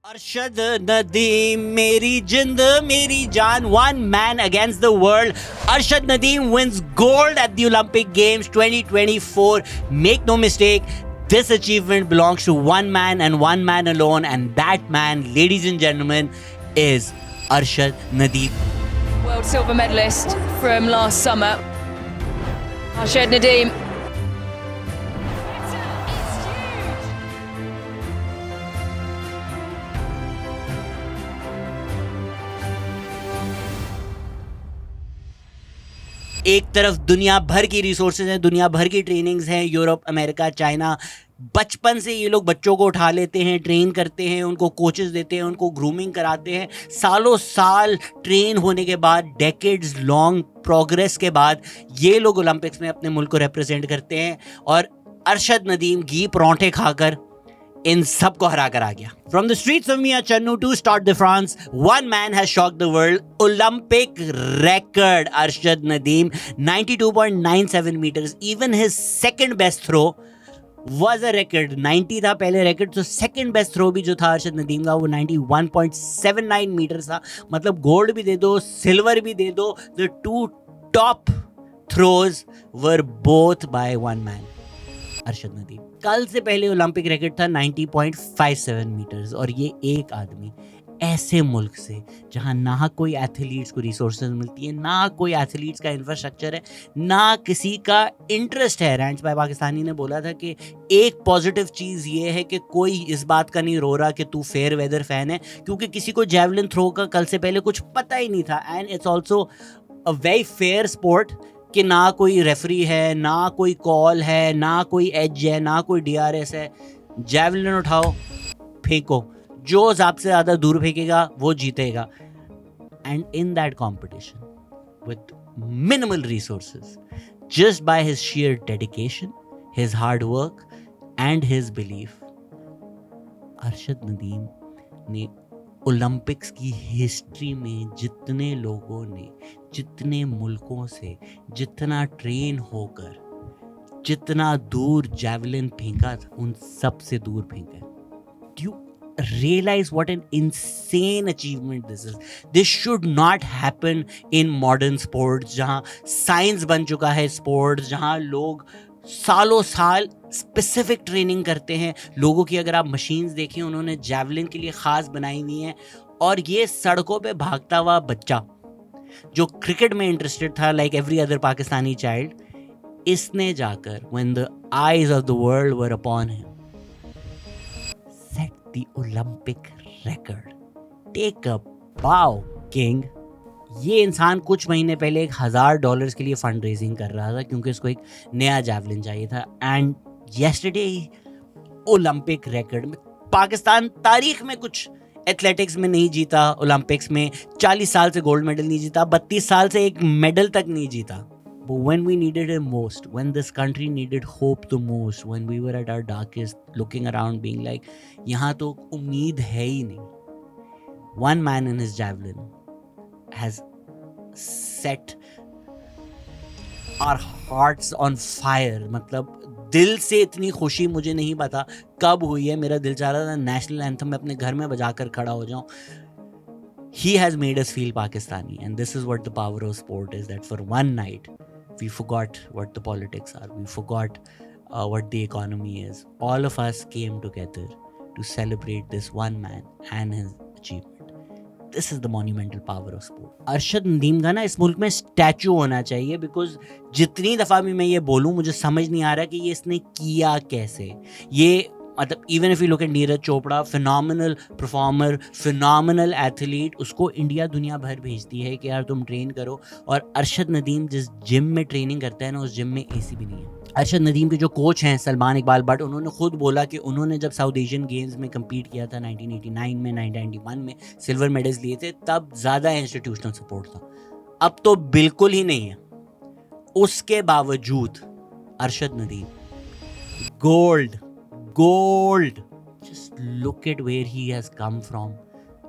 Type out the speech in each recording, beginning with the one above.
Arshad Nadeem, Meri Jind, Meri Jaan, one man against the world. Arshad Nadeem wins gold at the Olympic Games 2024. Make no mistake, this achievement belongs to one man and one man alone, and that man, ladies and gentlemen, is Arshad Nadeem. World silver medalist from last summer, Arshad Nadeem. एक तरफ दुनिया भर की resources हैं, दुनिया भर की trainings हैं, यूरोप, अमेरिका, चाइना। बचपन से ये लोग बच्चों को उठा लेते हैं, ट्रेन करते हैं, उनको कोचेस देते हैं, उनको ग्रूमिंग कराते हैं। सालों साल ट्रेन होने के बाद, डेकेड्स लॉन्ग प्रोग्रेस के बाद ये लोग ओलंपिक्स में अपने मुल्क को रिप्रेजेंट करते हैं। और अरशद नदीम घी परांठे खाकर इन सब को हरा कर आ गया। From the streets of Mia Channu to Stade de France, one man has shocked the world. Olympic record, Arshad Nadeem, 92.97 meters. Even his second best throw was a record. 90 था पहले record, तो second best throw भी जो था अरशद नदीम का वो 91.79 meters था। मतलब गोल्ड भी दे दो, सिल्वर भी दे दो। The two top throws were both by one man. Arshad Nadeem कल से पहले ओलंपिक रिकॉर्ड था 90.57 मीटर्स। और ये एक आदमी ऐसे मुल्क से जहां ना कोई एथलीट्स को रिसोर्सेज मिलती है, ना कोई एथलीट्स का इंफ्रास्ट्रक्चर है, ना किसी का इंटरेस्ट है। रैंच भाई पाकिस्तानी ने बोला था कि एक पॉजिटिव चीज़ ये है कि कोई इस बात का नहीं रो रहा कि तू फेयर वेदर फैन है, क्योंकि किसी को जेवलिन थ्रो का कल से पहले कुछ पता ही नहीं था। And it's also a very fair sport कि ना कोई रेफरी है, ना कोई कॉल है, ना कोई एज है, ना कोई डीआरएस है। जेवलिन उठाओ, फेंको, जो सबसे ज़्यादा दूर फेंकेगा वो जीतेगा। And in that competition with minimal resources, just by his share dedication, his hard work and his belief, Arshad Nadeem ने ओलंपिक्स की हिस्ट्री में जितने लोगों ने, जितने मुल्कों से, जितना ट्रेन होकर, जितना दूर जेवलिन फेंका था, उन सब से दूर फेंका। Do you realize what an insane achievement this is? This should not happen in modern sports, जहाँ साइंस बन चुका है स्पोर्ट्स, जहाँ लोग सालों साल स्पेसिफिक ट्रेनिंग करते हैं। लोगों की अगर आप मशीन्स देखें, उन्होंने जेवलिन के लिए ख़ास बनाई हुई हैं। और ये सड़कों पे भागता हुआ बच्चा जो क्रिकेट में इंटरेस्टेड था, like every other Pakistani child, इसने जाकर when the eyes of the world were upon him, set the Olympic record. Take a bow, king. ये इंसान कुछ महीने पहले $1,000 के लिए फंड रेजिंग कर रहा था क्योंकि उसको एक नया जेवलिन चाहिए था। एंड येस्टरडे ओलंपिक रिकॉर्ड में पाकिस्तान तारीख में कुछ एथलेटिक्स में नहीं जीता। ओलंपिक्स में 40 साल से गोल्ड मेडल नहीं जीता, 32 साल से एक मेडल तक नहीं जीता। But when we needed him most, when this country needed hope the most, when we were at our darkest, looking around being like, यहाँ तो उम्मीद है ही नहीं, one man in his javelin has set our hearts on fire. मतलब दिल से इतनी खुशी मुझे नहीं पता कब हुई है। मेरा दिल चाह रहा था नेशनल एंथम में अपने घर में बजाकर खड़ा हो जाऊं। He has made us feel Pakistani, and this is what the power of sport is, that for one night we forgot what the politics are, we forgot what the economy is. All of us came together to celebrate this one man and his achievement. This is the monumental power of sport. Arshad Nadeem का ना इस मुल्क में statue होना चाहिए, because जितनी दफ़ा भी मैं ये बोलूँ मुझे समझ नहीं आ रहा कि ये इसने किया कैसे। ये मतलब even if you look at Neeraj Chopra, phenomenal performer, phenomenal athlete, उसको इंडिया दुनिया भर भेजती है कि यार तुम ट्रेन करो। और अरशद नदीम जिस जिम में ट्रेनिंग करता है ना, उस जिम में एसी भी नहीं है। अरशद नदीम के जो कोच हैं सलमान इकबाल बट, उन्होंने खुद बोला कि उन्होंने जब साउथ एशियन गेम्स में कम्पीट किया था 1989 में, 1991 में सिल्वर मेडल्स लिए थे, तब ज़्यादा इंस्टीट्यूशनल सपोर्ट था। अब तो बिल्कुल ही नहीं है। उसके बावजूद Arshad Nadeem gold, just look at where he has come from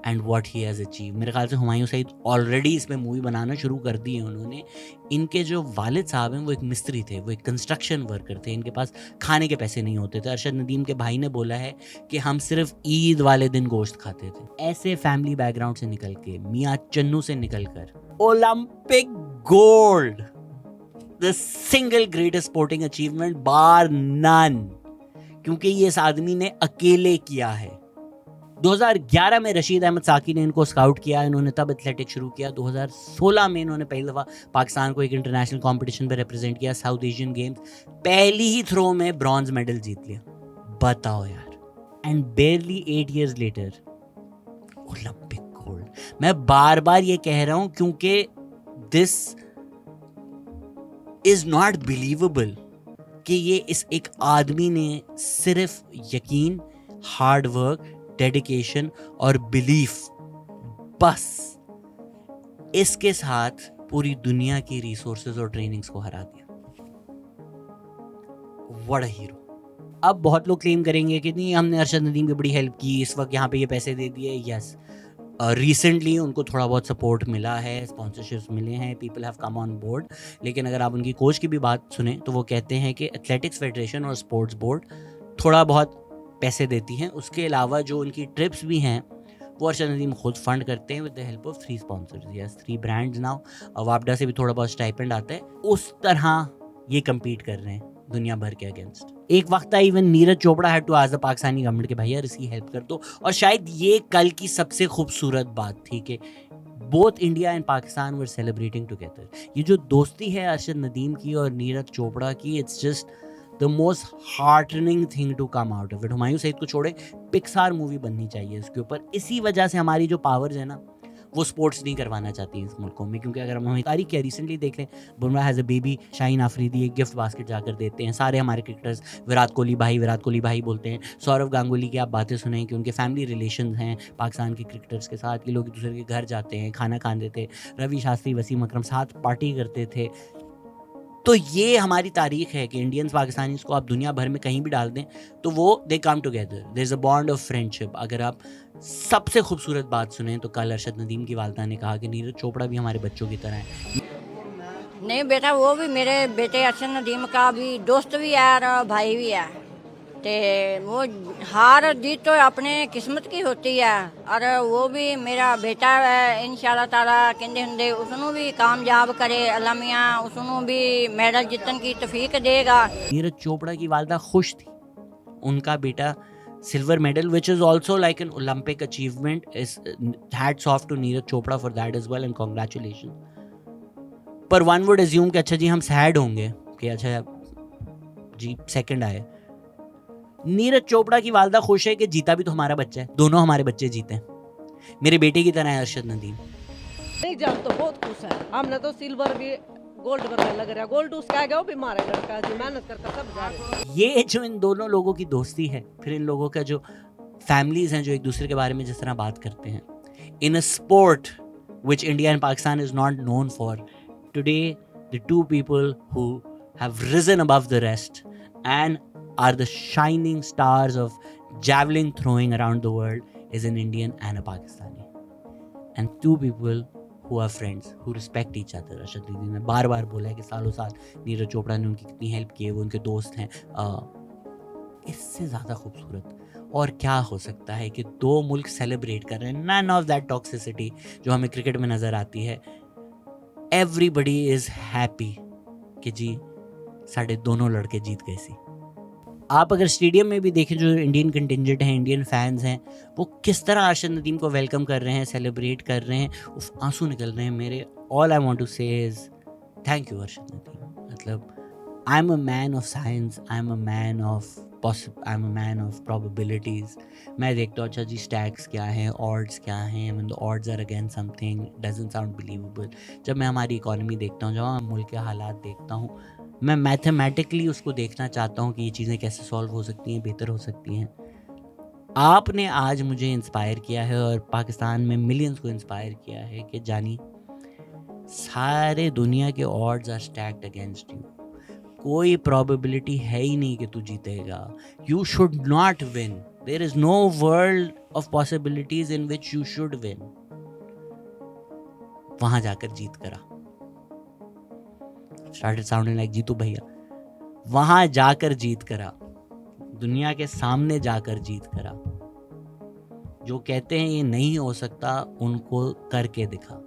and what he has achieve. मेरे ख्याल से हुमायूं सईद ऑलरेडी इसमें मूवी बनाना शुरू कर दी है उन्होंने। इनके जो वालिद साहब हैं वो एक मिस्त्री थे, वो एक कंस्ट्रक्शन वर्कर थे, इनके पास खाने के पैसे नहीं होते थे। अरशद नदीम के भाई ने बोला है कि हम सिर्फ ईद वाले दिन गोश्त खाते थे। ऐसे फैमिली बैकग्राउंड से निकल के, मियाँ चन्नू से निकल कर Olympic gold, the single greatest sporting achievement bar none, क्योंकि ये इस आदमी ने अकेले किया है। 2011 में रशीद अहमद साकी ने इनको स्काउट किया, इन्होंने तब एथलेटिक्स शुरू किया। 2016 में इन्होंने पहली दफ़ा पाकिस्तान को एक इंटरनेशनल कंपटीशन पे रिप्रेजेंट किया, साउथ एशियन गेम्स। पहली ही थ्रो में ब्रॉन्ज मेडल जीत लिया, बताओ यार। And barely 8 years later Olympic gold. मैं बार बार ये कह रहा हूं क्योंकि दिस इज नॉट बिलीवेबल कि ये इस एक आदमी ने सिर्फ यकीन, हार्ड वर्क, डेडिकेशन और बिलीफ, बस इसके साथ पूरी दुनिया की रिसोर्सेज और ट्रेनिंग्स को हरा दिया। What a hero. अब बहुत लोग क्लेम करेंगे कि नहीं, हमने अरशद नदीम की बड़ी हेल्प की, इस वक्त यहाँ पे ये पैसे दे दिए। यस, रिसेंटली उनको थोड़ा बहुत सपोर्ट मिला है, स्पॉन्सरशिप्स मिले हैं, people have come on board. लेकिन अगर आप उनकी कोच की भी बात सुने तो वो कहते हैं कि एथलेटिक्स फेडरेशन और स्पोर्ट्स बोर्ड थोड़ा बहुत पैसे देती हैं, उसके अलावा जो उनकी ट्रिप्स भी हैं वो अरशद नदीम खुद फंड करते हैं with the help of 3 sponsors, yes 3 brands now. वापडा से भी थोड़ा बहुत स्टाइपेंड आता है। उस तरह ये कम्पीट कर रहे हैं दुनिया भर के अगेंस्ट। एक वक्त था even Neeraj Chopra had to ask the Pakistani government के भाई यार इसकी हेल्प कर दो। और शायद ये कल की सबसे खूबसूरत बात थी कि both India and Pakistan were celebrating together. ये जो दोस्ती है अरशद नदीम की और नीरज चोपड़ा की, it's just the most heartening thing to come out of it. Humayun Saeed को छोड़े पिक्सार मूवी बननी चाहिए इसके ऊपर। इसी वजह से हमारी जो पावर्स है ना, वो स्पोर्ट्स नहीं करवाना चाहती इस मुल्कों में, क्योंकि अगर हम तारीख क्या रिसेंटली देख लें, Bumrah has a baby, Shaheen Afridi एक गिफ्ट बास्केट जाकर देते हैं, सारे हमारे क्रिकेटर्स विराट कोहली भाई बोलते हैं। सौरव गांगुली की आप बातें सुनें कि उनके फैमिली रिलेशन हैं पाकिस्तान के क्रिकेटर्स के साथ, कि लोग एक दूसरे के घर जाते हैं, खाना खाते थे, रवि शास्त्री, वसीम अकरम साथ पार्टी करते थे। तो ये हमारी तारीख है कि इंडियंस पाकिस्तानीज़ को आप दुनिया भर में कहीं भी डाल दें तो वो they come together, there is a bond of friendship. अगर आप सबसे खूबसूरत बात सुने तो कल अरशद नदीम की वालदा ने कहा कि नीरज चोपड़ा भी हमारे बच्चों की तरह है। नहीं बेटा, वो भी मेरे बेटे अरशद नदीम का भी दोस्त भी है और भाई भी है। ते वो हार जीत तो अपने किस्मत की होती है, और वो भी मेरा बेटा है। इंशाल्लाह ताला कहते होंगे उसनों भी कामयाब करे अल्लाह मियां, उसनों भी मेडल जीतन की तौफीक देगा। नीरज चोपड़ा की वालदा खुश थी, उनका बेटा silver medal, which is also like an Olympic achievement, is hats off to Neeraj Chopra for that as well and congratulations। पर one would assume कि अच्छा जी हम सैड होंगे कि अच्छा जी सेकंड आए। नीरज चोपड़ा की वालदा खुश है कि जीता भी तो हमारा बच्चा है, दोनों हमारे बच्चे जीते हैं, मेरे बेटे की तरह है अरशद नदीम। नहीं जान तो बहुत खुश है, हमने तो सिल्वर भी गोल्ड करने लग रहा है। गोल्ड उसका है, वो भी मारा लड़का जी मेहनत करके सब जा रहे हैं। ये जो इन दोनों लोगों की दोस्ती है, फिर इन लोगों का जो फैमिलीज हैं जो एक दूसरे के बारे में जिस तरह बात करते हैं, in a sport which India and Pakistan is not known for, today the two people who have risen above the rest and are the shining stars of javelin throwing around the world is an Indian and a Pakistani, and two people who are friends who respect each other। Arshad Nadeem ने बार बार बोला है कि सालों साल नीरज चोपड़ा ने उनकी कितनी help की है, वो उनके दोस्त हैं। इससे ज़्यादा खूबसूरत और क्या हो सकता है कि दो मुल्क सेलिब्रेट कर रहे हैं, नन ऑफ दैट टॉक्सिसिटी जो हमें क्रिकेट में नज़र आती है। एवरीबडी इज़ हैप्पी कि जी साढ़े दोनों लड़के जीत गए सी। आप अगर स्टेडियम में भी देखें जो इंडियन कंटिंजेंट हैं, इंडियन फैंस हैं, वो किस तरह अरशद नदीम को वेलकम कर रहे हैं, सेलिब्रेट कर रहे हैं, उफ आंसू निकल रहे हैं मेरे। All I want to say is thank you Arshad Nadeem. मतलब I am a man of science, I am a man of probabilities. मैं देखता हूँ अच्छा जी स्टैक्स क्या हैं, ऑड्स क्या हैं, when the odds are against something doesn't sound believable. जब मैं हमारी इकोनॉमी देखता हूँ, जब मैं मुल्क के हालात देखता हूँ, मैं मैथमेटिकली उसको देखना चाहता हूँ कि ये चीज़ें कैसे सॉल्व हो सकती हैं, बेहतर हो सकती हैं। आपने आज मुझे इंस्पायर किया है और पाकिस्तान में मिलियंस को इंस्पायर किया है कि जानी सारे दुनिया के odds are stacked against you, कोई प्रोबेबिलिटी है ही नहीं कि तू जीतेगा। You should not win There is no world of possibilities in which you should win. वहां जाकर जीत करा. Started sounding like जीतू भैया. वहां जाकर जीत करा, दुनिया के सामने जाकर जीत करा. जो कहते हैं ये नहीं हो सकता, उनको करके दिखा.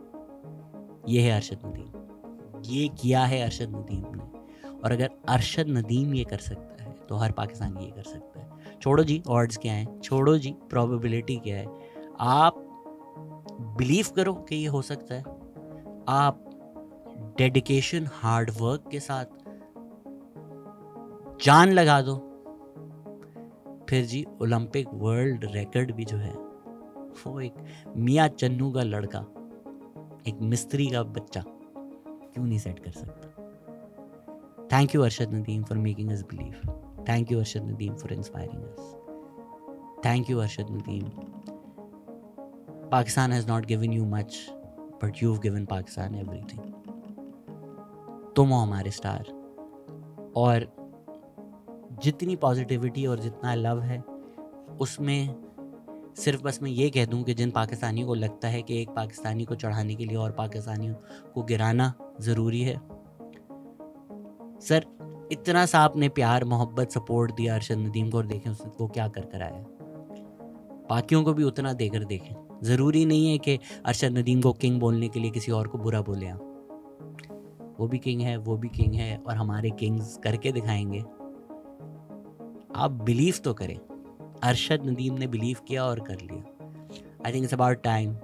ये है अरशद नदीम. ये किया है अरशद नदीम ने. और अगर अरशद नदीम ये कर सकता है तो हर पाकिस्तानी ये कर सकता है. छोड़ो जी ऑड्स क्या हैं, छोड़ो जी प्रोबेबिलिटी क्या है. आप बिलीव करो कि ये हो सकता है. आप डेडिकेशन, हार्ड वर्क के साथ जान लगा दो, फिर जी ओलंपिक वर्ल्ड रिकॉर्ड भी जो है वो एक मियाँ चन्नू का लड़का, एक मिस्त्री का बच्चा क्यों नहीं सेट कर सकता. Thank you Arshad Nadeem for making us believe. Thank you Arshad Nadeem for inspiring us. Thank you Arshad Nadeem. Pakistan has not given you much, but you have given Pakistan everything. तुम हो हमारे स्टार. और जितनी पॉजिटिविटी और जितना लव है उसमें सिर्फ बस मैं ये कह दूं कि जिन पाकिस्तानियों को लगता है कि एक पाकिस्तानी को चढ़ाने के लिए और पाकिस्तानियों को गिराना ज़रूरी है, सर इतना सा आपने प्यार, मोहब्बत, सपोर्ट दिया अरशद नदीम को और देखें उसने वो क्या कर कर आया. बाकियों को भी उतना देकर देखें. ज़रूरी नहीं है कि अरशद नदीम को किंग बोलने के लिए किसी और को बुरा बोले आप. वो भी किंग है, वो भी किंग है, और हमारे किंग्स करके दिखाएंगे. आप बिलीव तो करें. अरशद नदीम ने बिलीव किया और कर लिया. I think it's about time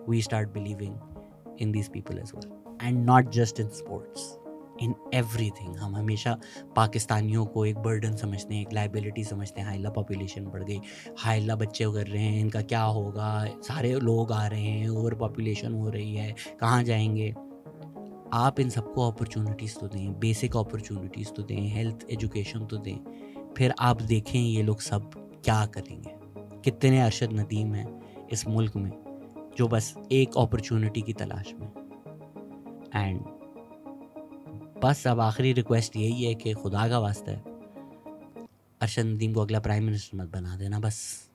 we start believing in these people as well, and not just in sports, in everything. हम हमेशा पाकिस्तानियों को एक बर्डन समझते हैं, एक लाइबिलिटी समझते हैं. हाइला पॉपुलेशन बढ़ गई, हाइला बच्चे कर रहे हैं, इनका क्या होगा, सारे लोग आ रहे हैं, ओवर पॉपुलेशन हो रही है, कहाँ जाएंगे. आप इन सबको अपॉर्चुनिटीज़ तो दें, बेसिक अपॉर्चुनिटीज़ तो दें, हेल्थ एजुकेशन तो दें. फिर आप देखें ये लोग सब क्या करेंगे. कितने अरशद नदीम हैं इस मुल्क में जो बस एक अपॉर्चुनिटी की तलाश में. एंड बस अब आखिरी रिक्वेस्ट यही है कि खुदा का वास्ता है अरशद नदीम को अगला प्राइम मिनिस्टर मत बना देना. बस